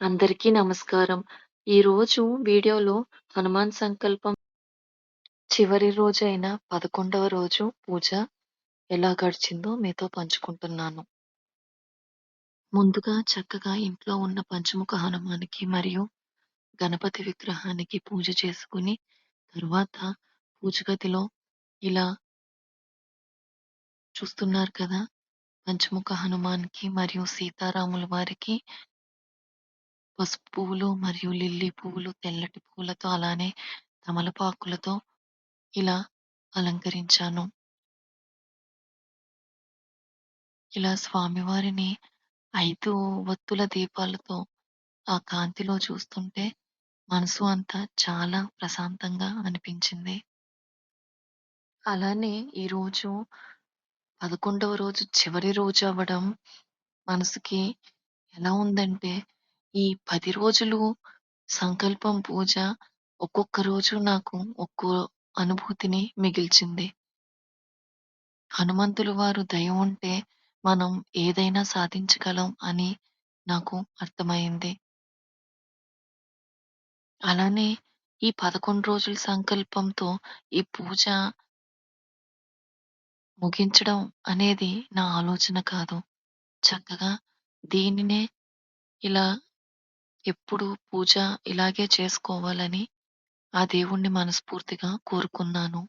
అందరికీ నమస్కారం. ఈరోజు వీడియోలో హనుమాన్ సంకల్పం చివరి రోజైన 11వ రోజు పూజ ఎలా గడిచిందో మీతో పంచుకుంటున్నాను. ముందుగా చక్కగా ఇంట్లో ఉన్న పంచముఖ హనుమాన్‌కి మరియు గణపతి విగ్రహానికి పూజ చేసుకొని, తరువాత పూజ గదిలో ఇలా చూస్తున్నారు కదా! పంచముఖ హనుమాన్‌కి మరియు సీతారాముల వారికి పసుపు పువ్వులు మరియు లిల్లీ పువ్వులు, తెల్లటి పువ్వులతో అలానే తమలపాకులతో ఇలా అలంకరించాను. ఇలా స్వామివారిని 5 ఒత్తుల దీపాలతో ఆ కాంతిలో చూస్తుంటే మనసు అంతా చాలా ప్రశాంతంగా అనిపించింది. అలానే ఈరోజు 11వ రోజు చివరి రోజు అవ్వడం మనసుకి ఎలా ఉందంటే, ఈ 10 రోజులు సంకల్పం పూజ ఒక్కొక్క రోజు నాకు ఒక్కో అనుభూతిని మిగిల్చింది. హనుమంతుల వారు దయ ఉంటే మనం ఏదైనా సాధించగలం అని నాకు అర్థమైంది. అలానే ఈ 11 రోజుల సంకల్పంతో ఈ పూజ ముగించడం అనేది నా ఆలోచన కాదు. చక్కగా దీనినే ఇలా ఎప్పుడు పూజ ఇలాగే చేసుకోవాలని ఆ దేవుడిని మనస్ఫూర్తిగా కోరుకున్నాను.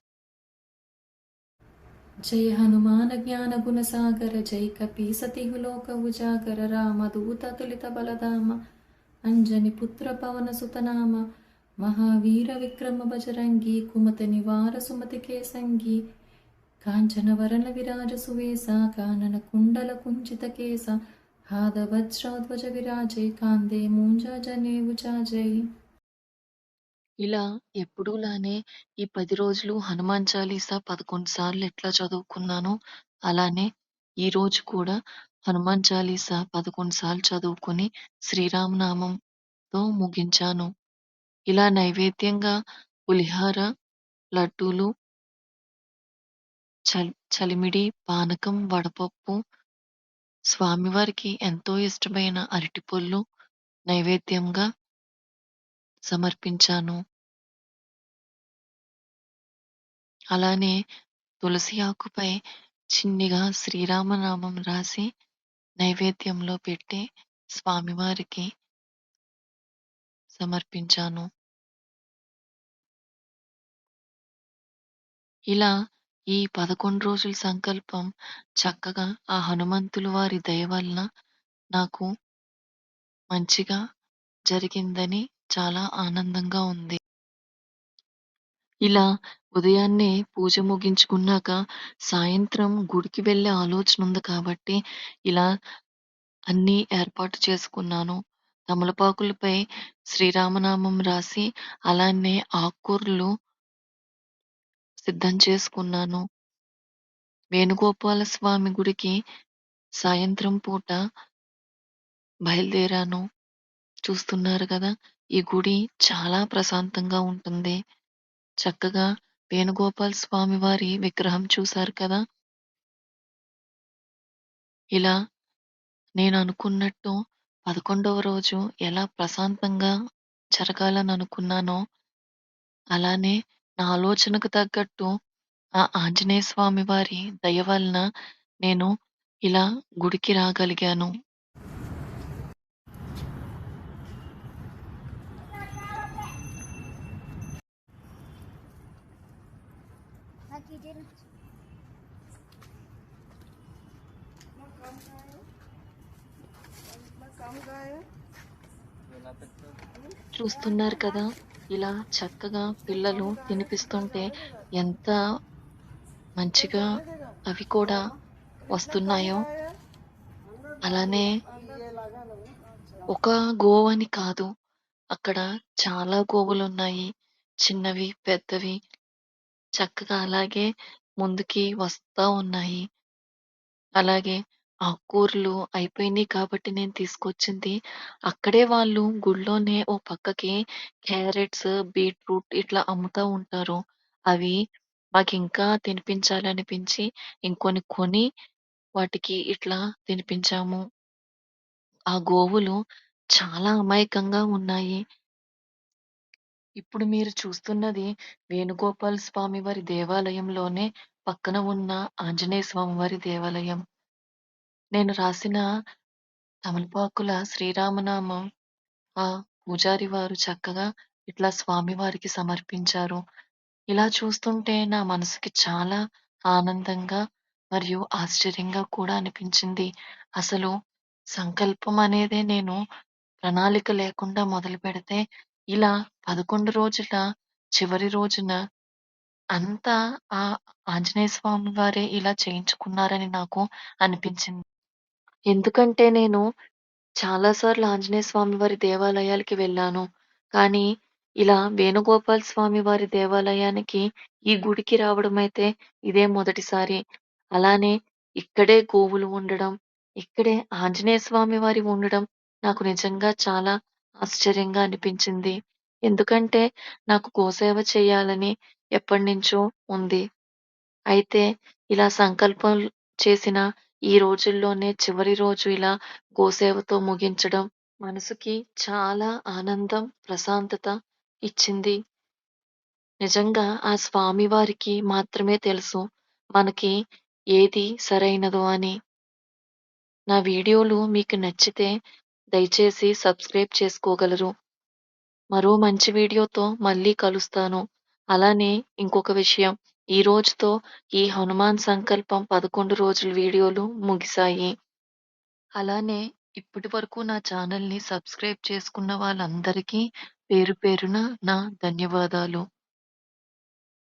जय हनुमान ज्ञान गुण सागर जय कपी सतिहु लोक उजागर राम दूत तुलित बलधाम अंजनी पुत्र पवन सुतनाम महावीर विक्रम बजरंगी कुमत निवार सुमति के संगी कांचन वरन विराज सुवेसा कानन कुंडल कुंचित केसा हाद वज्रध्वज विराजे कांदे मूंज जनेऊ चाजय. ఇలా ఎప్పుడూలానే ఈ 10 రోజులు హనుమాన్ చాలీసా 11 సార్లు ఎట్లా చదువుకున్నానో, అలానే ఈరోజు కూడా హనుమాన్ చాలీసా 11 సార్లు చదువుకొని శ్రీరామనామంతో ముగించాను. ఇలా నైవేద్యంగా పులిహార, లడ్డూలు, చలిమిడి, పానకం, వడపప్పు, స్వామివారికి ఎంతో ఇష్టమైన అరటిపళ్ళు నైవేద్యంగా సమర్పించాను. అలానే తులసి ఆకుపై చిన్నిగా శ్రీరామనామం రాసి నైవేద్యంలో పెట్టి స్వామివారికి సమర్పించాను. ఇలా ఈ 11 రోజుల సంకల్పం చక్కగా ఆ హనుమంతుల వారి దయ వలన నాకు మంచిగా జరిగిందని చాలా ఆనందంగా ఉంది. ఇలా ఉదయాన్నే పూజ ముగించుకున్నాక సాయంత్రం గుడికి వెళ్ళే ఆలోచన ఉంది కాబట్టి ఇలా అన్నీ ఏర్పాటు చేసుకున్నాను. తమలపాకులపై శ్రీరామనామం రాసి అలానే ఆకుకూరలు సిద్ధం చేసుకున్నాను. వేణుగోపాల స్వామి గుడికి సాయంత్రం పూట బయలుదేరాను. చూస్తున్నారు గదా! ఈ గుడి చాలా ప్రశాంతంగా ఉంటుంది. చక్కగా వేణుగోపాల స్వామి వారి విగ్రహం చూసారు కదా! ఇలా నేను అనుకున్నట్టు 11వ రోజు ఎలా ప్రశాంతంగా జరగాలని అనుకున్నానో, అలానే నా ఆలోచనకు తగ్గట్టు ఆ ఆంజనేయ స్వామి వారి దయ వలన నేను ఇలా గుడికి రాగలిగాను. చూస్తున్నారు కదా! ఇలా చక్కగా పిల్లలు తినిపిస్తుంటే ఎంత మంచిగా అవి కూడా వస్తున్నాయో. అలానే ఒక గోవని కాదు, అక్కడ చాలా గోవులున్నాయి. చిన్నవి, పెద్దవి చక్కగా అలాగే ముందుకి వస్తా ఉన్నాయి. అలాగే ఆకుకూరలు అయిపోయినియి కాబట్టి నేను తీసుకొచ్చింది అక్కడే వాళ్ళు గుడిలోనే ఓ పక్కకి క్యారెట్స్, బీట్రూట్ ఇట్లా అమ్ముతా ఉంటారు. అవి మాకింకా తినిపించాలనిపించి ఇంకొన్ని కొని వాటికి ఇట్లా తినిపించాము. ఆ గోవులు చాలా అమాయకంగా ఉన్నాయి. ఇప్పుడు మీరు చూస్తున్నది వేణుగోపాల స్వామి వారి దేవాలయంలోనే పక్కన ఉన్న ఆంజనేయ స్వామి వారి దేవాలయం. నేను రాసిన తమలపాకుల శ్రీరామనామం ఆ పూజారి వారు చక్కగా ఇట్లా స్వామివారికి సమర్పించారు. ఇలా చూస్తుంటే నా మనసుకి చాలా ఆనందంగా మరియు ఆశ్చర్యంగా కూడా అనిపించింది. అసలు సంకల్పం అనేదే నేను ప్రణాళిక లేకుండా మొదలుపెడితే, ఇలా 11 రోజుల చివరి రోజున అంతా ఆ ఆంజనేయ స్వామి వారే ఇలా చేయించుకున్నారని నాకు అనిపించింది. ఎందుకంటే నేను చాలా సార్లు ఆంజనేయ స్వామి వారి దేవాలయాలకి వెళ్ళాను. కానీ, ఇలా వేణుగోపాల స్వామి వారి దేవాలయానికి, ఈ గుడికి రావడమైతే ఇదే మొదటిసారి. అలానే ఇక్కడే గోవులు ఉండడం, ఇక్కడే ఆంజనేయ స్వామి వారి ఉండడం నాకు నిజంగా చాలా ఆశ్చర్యంగా అనిపించింది. ఎందుకంటే, నాకు గోసేవ చేయాలని ఎప్పటినుంచో ఉంది. అయితే ఇలా సంకల్పం చేసిన ఈ రోజుల్లోనే చివరి రోజు ఇలా గోసేవతో ముగించడం మనసుకి చాలా ఆనందం, ప్రశాంతత ఇచ్చింది. నిజంగా ఆ స్వామి వారికి మాత్రమే తెలుసు మనకి ఏది సరైనదో అని. నా వీడియోలు మీకు నచ్చితే దయచేసి సబ్స్క్రైబ్ చేసుకోగలరు. మరో మంచి వీడియోతో మళ్ళీ కలుస్తాను. అలానే ఇంకొక విషయం, ఈ రోజుతో ఈ హనుమాన్ సంకల్పం 11 రోజుల వీడియోలు ముగిశాయి. అలానే ఇప్పటి వరకు నా ఛానల్‌ని సబ్స్క్రైబ్ చేసుకున్న వాళ్ళందరికీ పేరు పేరున నా ధన్యవాదాలు.